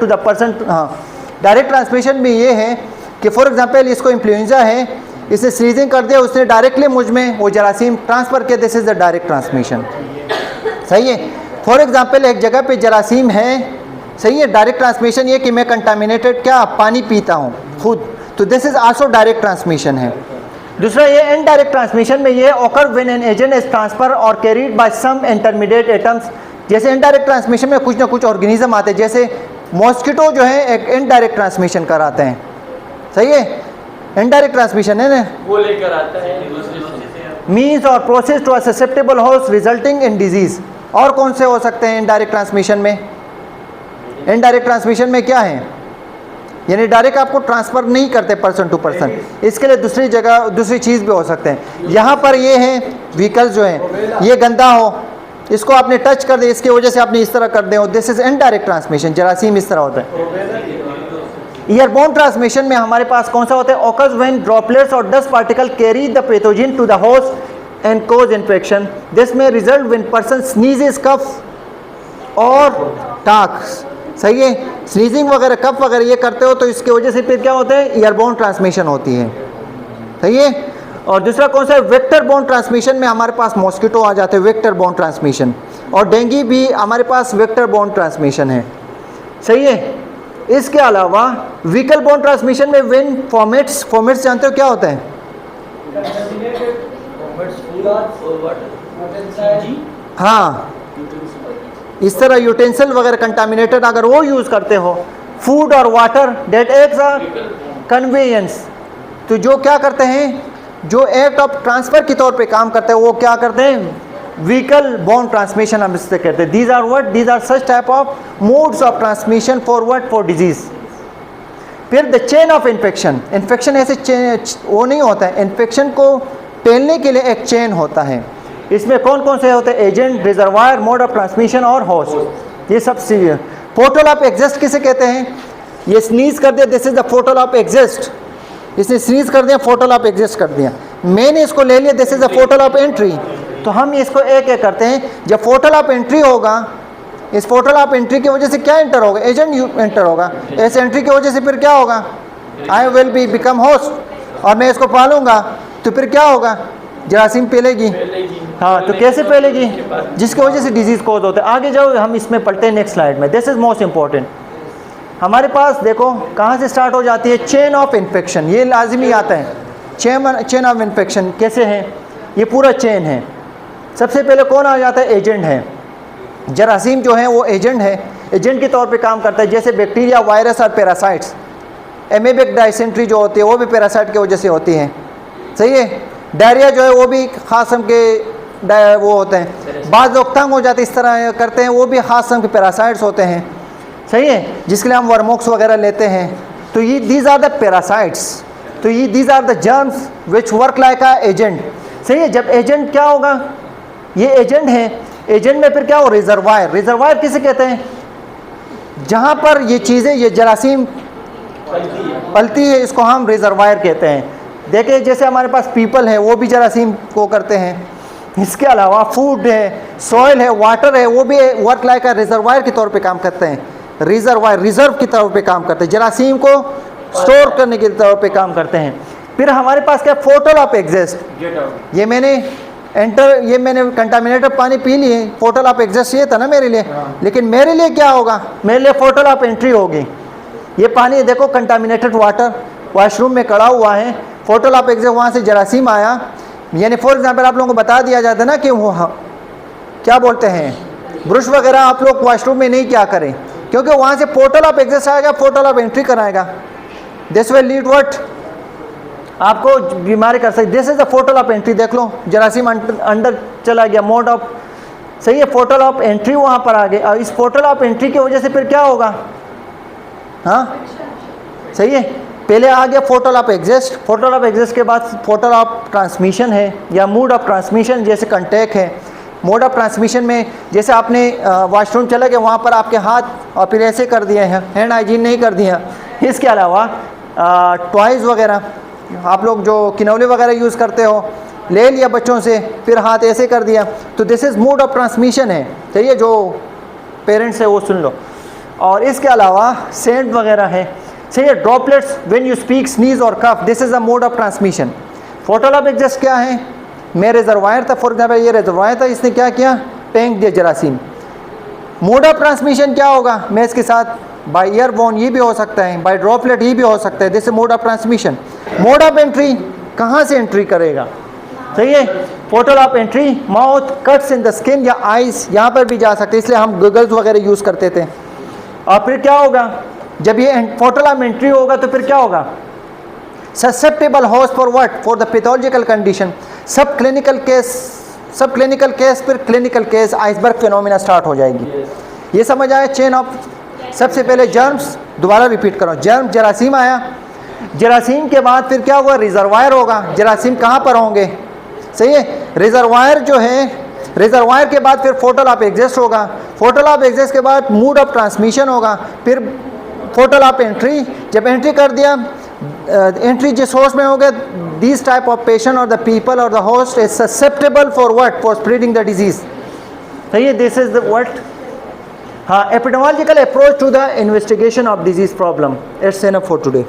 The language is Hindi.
To the person. हाँ, डायरेक्ट ट्रांसमिशन में ये है कि फॉर एग्जांपल इसको इन्फ्लुएंजा है, इसने स्नीजिंग कर दिया, उसने डायरेक्टली मुझ में वो जरासीम ट्रांसफ़र किया, this is the direct transmission. सही है। फॉर एग्जांपल एक जगह पे जरासीम है, सही है, डायरेक्ट ट्रांसमिशन ये कि मैं कंटामिनेटेड क्या पानी पीता हूँ खुद, तो this is also direct transmission है। दूसरा ये इनडायरेक्ट ट्रांसमिशन में ये occur when an agent is transfer और carried by some intermediate atoms. जैसे इनडायरेक्ट ट्रांसमिशन में कुछ ना कुछ ऑर्गेनिज्म आते हैं, जैसे मॉस्किटो जो है एक इनडायरेक्ट ट्रांसमिशन कराते हैं। सही है, इनडायरेक्ट ट्रांसमिशन है ना, वो लेकर आता है मीन्स और process to a susceptible host resulting in disease. और कौन से हो सकते हैं इनडायरेक्ट ट्रांसमिशन में? इनडायरेक्ट ट्रांसमिशन में क्या है, यानी डायरेक्ट आपको ट्रांसफ़र नहीं करते पर्सन टू पर्सन, इसके लिए दूसरी जगह दूसरी चीज़ भी हो सकते हैं। यहाँ पर ये है व्हीकल्स जो हैं, ये गंदा हो, इसको आपने टच कर दे, इसकी वजह से आपने इस तरह कर दे, दिस इज़ इनडायरेक्ट ट्रांसमिशन, जरासीम इस तरह होता है। एयरबोर्न ट्रांसमिशन में हमारे पास कौन सा होता है? ऑकर्स व्हेन ड्रॉपलेट्स और dust particle carry the pathogen to the host and cause infection, this में result when person sneezes, cough और टाक्स। सही है, स्नीजिंग वगैरह कफ वगैरह ये करते हो तो इसकी वजह से फिर क्या होता है? एयरबोर्न ट्रांसमिशन होती है। सही है। और दूसरा कौन सा है? वेक्टर बोर्न ट्रांसमिशन में हमारे पास मॉस्किटो आ जाते हैं, वेक्टर बोर्न ट्रांसमिशन, और डेंगू भी हमारे पास वेक्टर बोर्न ट्रांसमिशन है। सही है। इसके अलावा व्हीकल बोर्न ट्रांसमिशन में वेन फॉर्मेट्स, फॉर्मेट्स जानते हो क्या होता है? हाँ, इस तरह यूटेंसिल वगैरह कंटामिनेटेड अगर वो यूज़ करते हो, फूड और water that acts are conveyance, तो जो क्या करते हैं, जो एक्ट ऑफ ट्रांसफ़र के तौर पे काम करते हैं वो क्या करते हैं? व्हीकल बोर्न ट्रांसमिशन हम इससे कहते हैं। These are what? These are such type of modes of transmission for what? For disease. फिर the chain of infection, infection ऐसे वो नहीं होता है, इन्फेक्शन को फैलने के लिए एक चेन होता है। इसमें कौन कौन से होते हैं? Agent, reservoir, mode of transmission और होस्ट, ये सब सीवियर। पोर्टल ऑफ एग्जिस्ट किसे कहते हैं? ये स्नीज कर दिया, this is the portal of exist, इसने स्नीज कर दिया, पोर्टल ऑफ एग्जिस्ट कर दिया। मैंने इसको ले लिया, this is the portal of entry. तो हम इसको एक एक करते हैं। जब पोर्टल ऑफ एंट्री होगा, इस पोर्टल ऑफ एंट्री की वजह से क्या एंटर होगा? एजेंट एंटर होगा। इस एंट्री की वजह से फिर क्या होगा? I will be become host, और मैं इसको पालूंगा तो फिर क्या होगा? जरासीम फैलेगी। हाँ, तो कैसे फैलेगी? जिसकी वजह से डिजीज़ कोज होता है। आगे जाओ, हम इसमें पढ़ते हैं नेक्स्ट स्लाइड में। This is most important. हमारे पास देखो कहाँ से स्टार्ट हो जाती है? चेन ऑफ इन्फेक्शन, ये लाजमी आता है। चेन ऑफ इन्फेक्शन कैसे है? ये पूरा चेन है। सबसे पहले कौन आ जाता है? एजेंट है। जरासीम जो है वो एजेंट है, एजेंट के तौर पे काम करता है। जैसे बैक्टीरिया, वायरस और पैरासाइट्स, एमीबिक डायसेंट्री जो होती है वो भी पैरासाइट की वजह से होती है। सही है। डायरिया जो है वो भी ख़ास किस्म के वो होते हैं। बाद लोग तंग हो जाते इस तरह करते हैं, वो भी ख़ास किस्म के पैरासाइट्स होते हैं। सही है, जिसके लिए हम वर्मोक्स वगैरह लेते हैं। तो ये दीज आर द पैरासाइट्स, तो ये these are the germs which work like a agent. सही है। जब एजेंट क्या होगा? ये एजेंट है। एजेंट में फिर क्या हो? रिजर्वायर। रिजर्वायर किसे कहते हैं? जहाँ पर ये चीज़ें, ये जरासीम पलती है, इसको हम रिजर्वायर कहते हैं। देखिए जैसे हमारे पास पीपल है, वो भी जरासीम को करते हैं। इसके अलावा फूड है, सॉइल है, वाटर है, वो भी वर्क लाइक अ रिजर्वायर के तौर पे काम करते हैं। रिजर्वायर, रिजर्व के तौर पे काम करते हैं, जरासीम को स्टोर करने के तौर पे काम करते हैं। फिर हमारे पास क्या? Portal of exist. ये मैंने कंटामिनेटेड पानी पी लिए, पोर्टल ऑफ एग्जिस्ट ये था ना मेरे लिए, लेकिन मेरे लिए क्या होगा? मेरे लिए पोर्टल ऑफ एंट्री होगी। ये पानी देखो कंटामिनेटेड वाटर वॉशरूम में खड़ा हुआ है, पोर्टल ऑफ एग्जिस्ट, वहाँ से जरासीम आया। यानी फॉर एग्जांपल आप लोगों को बता दिया जाता है ना कि वो क्या बोलते हैं, ब्रश वगैरह आप लोग वॉशरूम में नहीं क्या करें, क्योंकि वहाँ से पोर्टल ऑफ एग्जिस्ट आएगा, पोर्टल ऑफ एंट्री कराएगा। This will lead what? आपको बीमारी कर सकती। This is the portal of entry. देख लो जरासीम अंदर चला गया, मोड ऑफ, सही है, पोर्टल ऑफ एंट्री वहाँ पर आ गया। और इस पोर्टल ऑफ एंट्री की वजह से फिर क्या होगा? हाँ, सही है। पहले आ गया portal of exist, portal of exit के बाद पोर्टल ऑफ ट्रांसमिशन है या मोड ऑफ ट्रांसमिशन, जैसे कंटेक्ट है। मोड ऑफ ट्रांसमिशन में जैसे आपने वॉशरूम चला गया, वहाँ पर आपके हाथ और फिर ऐसे कर दिए हैं, हैंड हाइजीन नहीं कर दिया। इसके अलावा टॉयज़ वगैरह आप लोग जो किनौले वगैरह यूज़ करते हो, ले लिया बच्चों से, फिर हाथ ऐसे कर दिया, तो this is mode of transmission है। सही है, जो पेरेंट्स है वो सुन लो। और इसके अलावा सेंट वगैरह है। सही है, droplets when you speak, sneeze और cough, this is a mode of transmission. फोटोल ऑफ एग्जिस्ट क्या है? मैं रिजर्वायर था, फॉर एग्जाम्पल ये रिजर्वायर था, इसने क्या किया? फेंक दिया जरासीम। मोड ऑफ ट्रांसमिशन क्या होगा? मैं इसके साथ बाय एयरबोर्न ये भी हो सकता है, बाय ड्रॉपलेट ये भी हो सकता है, this is mode of transmission. Mode of entry, कहाँ से एंट्री करेगा? सही है, portal of entry, mouth, cuts in the skin या आइज, यहाँ पर भी जा सकते हैं, इसलिए हम गूगल्स वगैरह यूज़ करते थे। और फिर क्या होगा? जब ये पोर्टल ऑफ एंट्री होगा तो फिर क्या होगा? Susceptible host for what? For the pathological condition. सब क्लिनिकल केस फिर clinical case, iceberg phenomena start हो जाएगी। ये समझ आया? चेन ऑफ, सबसे पहले जर्म्स, दोबारा रिपीट करो, जर्म जरासीम आया, जरासीम के बाद फिर क्या हुआ? रिजर्वायर होगा। जरासीम कहाँ पर होंगे? सही है, रिजर्वायर जो है, रिजर्वायर के बाद फिर फोटल ऑफ एग्जिस्ट होगा, फोटल ऑफ एग्जिस्ट के बाद मोड ऑफ ट्रांसमिशन होगा, फिर फोटल ऑफ एंट्री, जब एंट्री कर दिया, एंट्री जिस होस्ट में हो गया, दिस टाइप ऑफ पेशेंट और द पीपल और the host is susceptible for what? For spreading the disease. सही है, दिस इज द व्हाट? हाँ, epidemiological approach to the investigation of disease problem. It's enough for today.